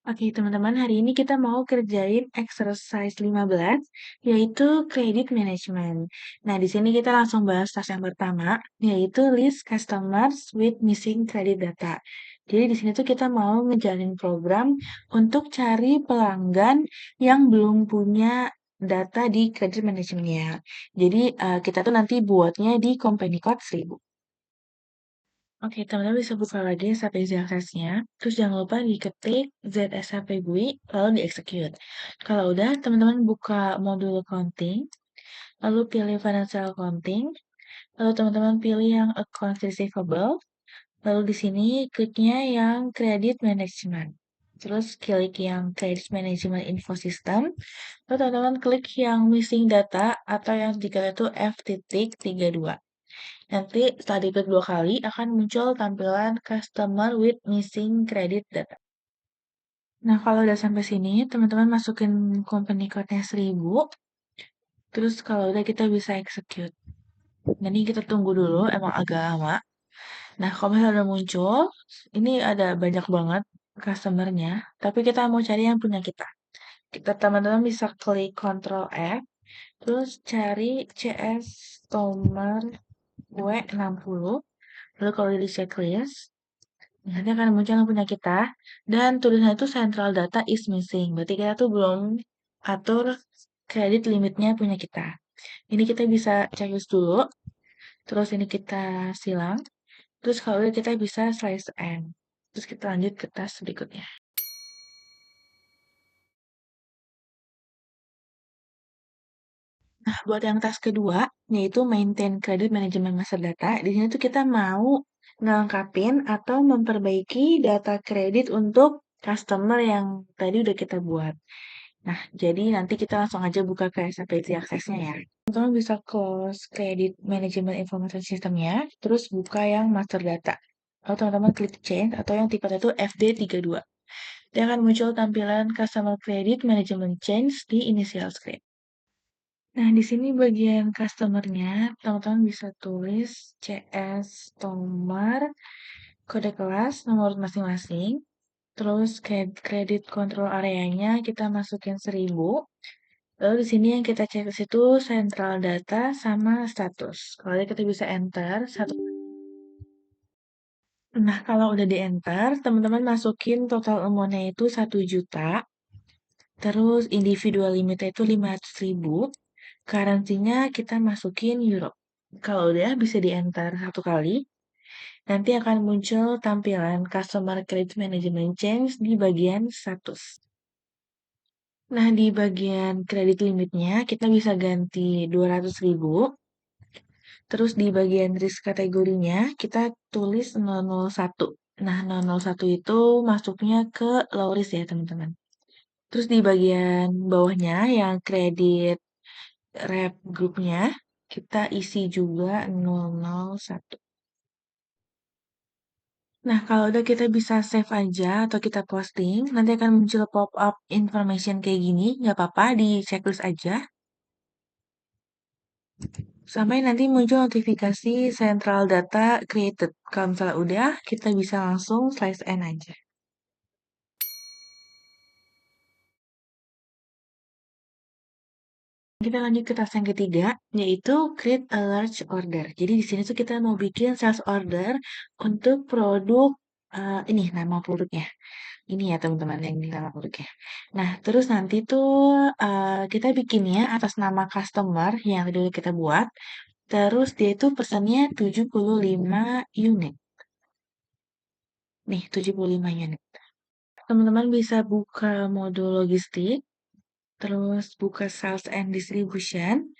Oke, teman-teman, hari ini kita mau kerjain exercise 15, yaitu credit management. Nah, di sini kita langsung bahas task yang pertama, yaitu list customers with missing credit data. Jadi di sini tuh kita mau ngejalin program untuk cari pelanggan yang belum punya data di credit managementnya. Jadi kita tuh nanti buatnya di company code 1000. Oke, teman-teman bisa buka lagi SAP aksesnya. Terus jangan lupa diketik ZSHP GUI, lalu di-execute. Kalau udah, teman-teman buka modul accounting, lalu pilih financial accounting, lalu teman-teman pilih yang account receivable, lalu di sini kliknya yang credit management. Terus klik yang credit management info system, lalu teman-teman klik yang missing data atau yang dikata itu F.32. Nanti setelah diklik 2 kali akan muncul tampilan customer with missing credit data. Nah, kalau udah sampai sini, teman-teman masukin company code-nya 1000. Terus kalau udah kita bisa execute. Jadi kita tunggu dulu, emang agak lama. Nah, kalau misalnya udah muncul, ini ada banyak banget customer-nya, tapi kita mau cari yang punya kita. Kita teman-teman bisa klik Ctrl F, terus cari CS Tomer W60. Lalu kalau di checklist, nanti akan muncul yang punya kita, dan tulisannya itu central data is missing. Berarti kita tuh belum atur kredit limitnya punya kita. Ini kita bisa checklist dulu, terus ini kita silang, terus kalau udah kita bisa slice end. Terus kita lanjut ke task berikutnya. Nah, buat yang task kedua, yaitu maintain credit management master data, di sini tuh kita mau ngelengkapin atau memperbaiki data kredit untuk customer yang tadi udah kita buat. Nah, jadi nanti kita langsung aja buka ke SAP aksesnya ya. Teman-teman bisa close credit management information systemnya, terus buka yang master data. Lalu teman-teman klik change atau yang tipenya itu FD32. Dia akan muncul tampilan customer credit management change di initial screen. Nah, di sini bagian customer-nya, teman-teman bisa tulis CS Tomar, kode kelas, nomor masing-masing. Terus kredit control areanya kita masukin 1000. Lalu di sini yang kita cek itu central data sama status. Kalau kita bisa enter satu. Nah, kalau udah di enter, teman-teman masukin total amount-nya itu 1 juta. Terus individual limitnya itu 500.000. Currency-nya kita masukin euro. Kalau udah bisa di enter 1 kali. Nanti akan muncul tampilan Customer Credit Management Change di bagian status. Nah, di bagian kredit limitnya kita bisa ganti 200.000. Terus di bagian risk kategorinya kita tulis 001. Nah, 001 itu masuknya ke low risk ya, teman-teman. Terus di bagian bawahnya yang kredit rep grupnya kita isi juga 001. Nah, kalau udah kita bisa save aja atau kita posting, nanti akan muncul pop-up information kayak gini. Nggak apa-apa, di checklist aja. Sampai nanti muncul notifikasi central data created. Kalau misalnya udah, kita bisa langsung slice end aja. Kita lanjut ke task yang ketiga, yaitu create a large order. Jadi di sini tuh kita mau bikin sales order untuk produk ini nama produknya. Ini ya teman-teman yang di nama produknya. Nah, terus nanti tuh kita bikinnya atas nama customer yang tadi udah kita buat. Terus dia itu pesannya 75 unit. Nih, 75 unit. Teman-teman bisa buka modul logistik, terus buka sales and distribution,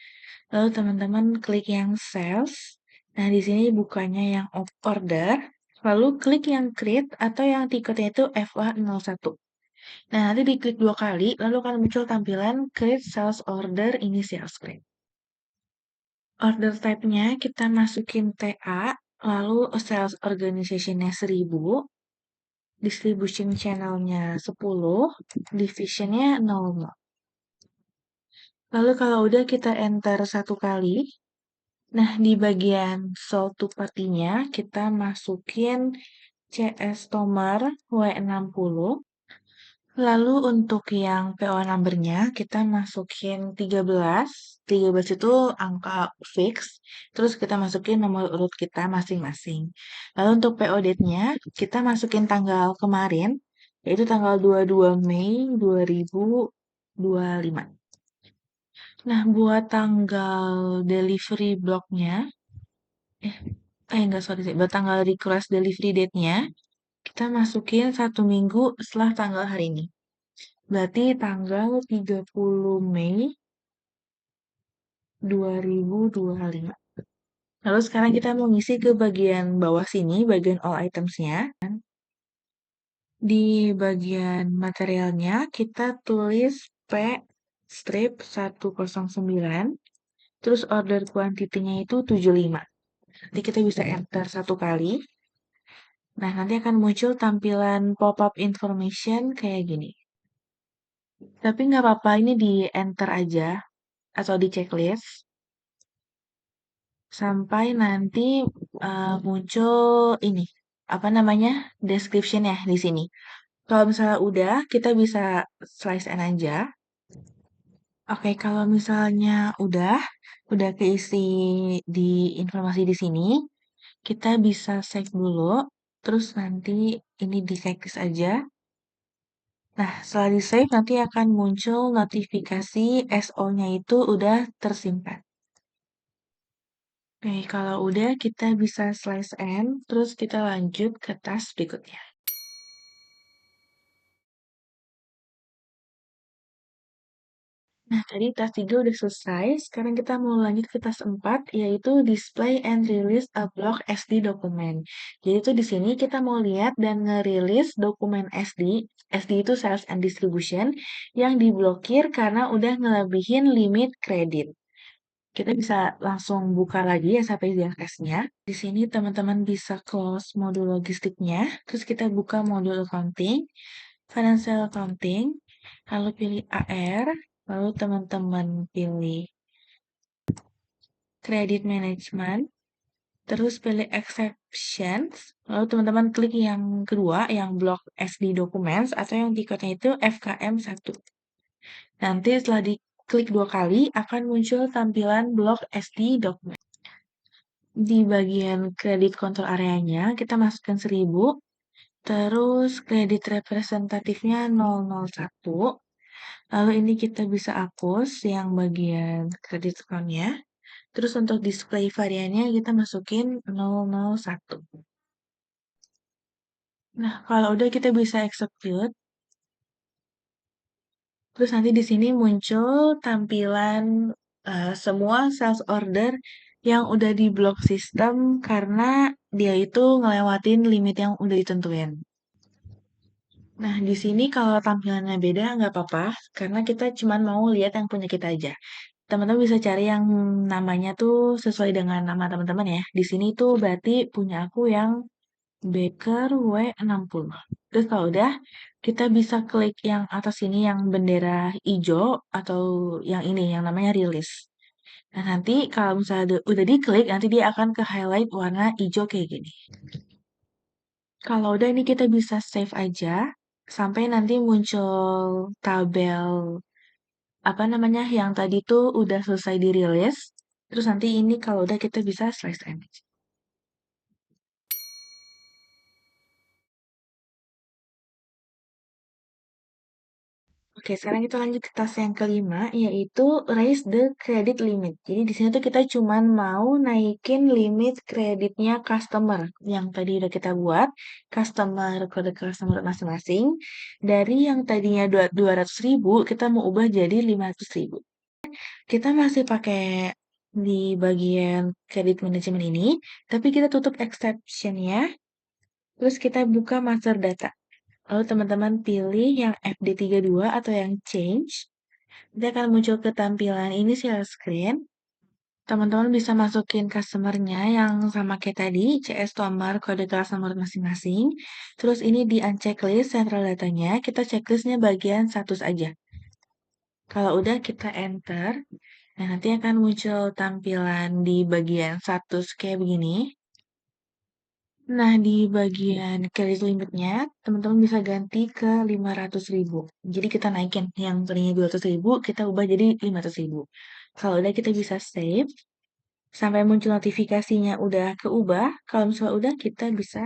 lalu teman-teman klik yang sales. Nah, di sini bukanya yang order, lalu klik yang create atau yang tiketnya itu FA01. Nah, nanti diklik 2 kali, lalu akan muncul tampilan create sales order initial screen. Order type-nya kita masukin TA, lalu sales organization-nya 1000, distribution channel-nya 10, division-nya 0. Lalu kalau udah kita enter 1 kali, nah di bagian sold to party-nya kita masukin CS Tomar W60. Lalu untuk yang PO number-nya kita masukin 13. 13 itu angka fix, terus kita masukin nomor urut kita masing-masing. Lalu untuk PO date-nya kita masukin tanggal kemarin, yaitu tanggal 22 Mei 2025. Nah, buat tanggal delivery block-nya, eh, enggak, sorry, buat tanggal request delivery date-nya, kita masukin 1 minggu setelah tanggal hari ini. Berarti tanggal 30 Mei 2025. Lalu sekarang kita mau ngisi ke bagian bawah sini, bagian all items-nya. Di bagian materialnya, kita tulis P strip 109, terus order quantity-nya itu 75. Nanti kita bisa enter 1 kali. Nah, nanti akan muncul tampilan pop-up information kayak gini. Tapi nggak apa-apa, ini di enter aja atau di checklist sampai nanti muncul ini apa namanya description ya di sini. Kalau misalnya udah, kita bisa slice and aja. Oke, kalau misalnya udah keisi di informasi di sini, kita bisa save dulu. Terus nanti ini di checklist aja. Nah, setelah di save nanti akan muncul notifikasi SO-nya itu udah tersimpan. Oke, kalau udah kita bisa slice and, terus kita lanjut ke task berikutnya. Nah, tadi task 3 udah selesai, sekarang kita mau lanjut ke task 4, yaitu display and release a block SD document. Jadi itu di sini kita mau lihat dan ngerilis dokumen SD, SD itu sales and distribution, yang diblokir karena udah ngelebihin limit kredit. Kita bisa langsung buka lagi ya sampai SPSDFS-nya. Di sini teman-teman bisa close modul logistiknya, terus kita buka modul accounting, financial accounting, lalu pilih AR, lalu teman-teman pilih credit management, terus pilih exceptions, lalu teman-teman klik yang kedua, yang block SD documents, atau yang tiketnya itu FKM1. Nanti setelah diklik 2 kali, akan muncul tampilan block SD document. Di bagian kredit kontrol areanya, kita masukkan 1000, terus kredit representatifnya 001, lalu ini kita bisa hapus yang bagian kredit account-nya, terus untuk display variannya kita masukin 001. Nah, kalau udah kita bisa execute, terus nanti di sini muncul tampilan semua sales order yang udah di block sistem karena dia itu ngelewatin limit yang udah ditentuin. Nah, di sini kalau tampilannya beda nggak apa-apa, karena kita cuma mau lihat yang punya kita aja. Teman-teman bisa cari yang namanya tuh sesuai dengan nama teman-teman ya. Di sini tuh berarti punya aku yang Baker W60. Terus kalau udah, kita bisa klik yang atas ini yang bendera hijau atau yang ini yang namanya release. Nah, nanti kalau misalnya udah diklik, nanti dia akan ke highlight warna hijau kayak gini. Kalau udah ini kita bisa save aja sampai nanti muncul tabel apa namanya yang tadi tuh udah selesai dirilis. Terus nanti ini kalau udah kita bisa slice and match. Oke, sekarang kita lanjut ke task yang kelima, yaitu raise the credit limit. Jadi di sini tuh kita cuman mau naikin limit kreditnya customer yang tadi udah kita buat, customer kode customer masing-masing. Dari yang tadinya 200.000, kita mau ubah jadi 500.000. Kita masih pakai di bagian credit management ini, tapi kita tutup exception-nya, terus kita buka master data. Lalu teman-teman pilih yang FD32 atau yang change. Nanti akan muncul ke tampilan initial screen. Teman-teman bisa masukin customer-nya yang sama kayak tadi, CS nomor, kode kelas nomor masing-masing. Terus ini di unchecklist central datanya, kita checklistnya bagian status aja. Kalau udah kita enter, nah nanti akan muncul tampilan di bagian status kayak begini. Nah, di bagian credit limitnya, teman-teman bisa ganti ke 500.000. Jadi kita naikin yang tadinya 200.000, kita ubah jadi 500.000. Kalau udah kita bisa save, sampai muncul notifikasinya udah keubah. Kalau misalnya udah, kita bisa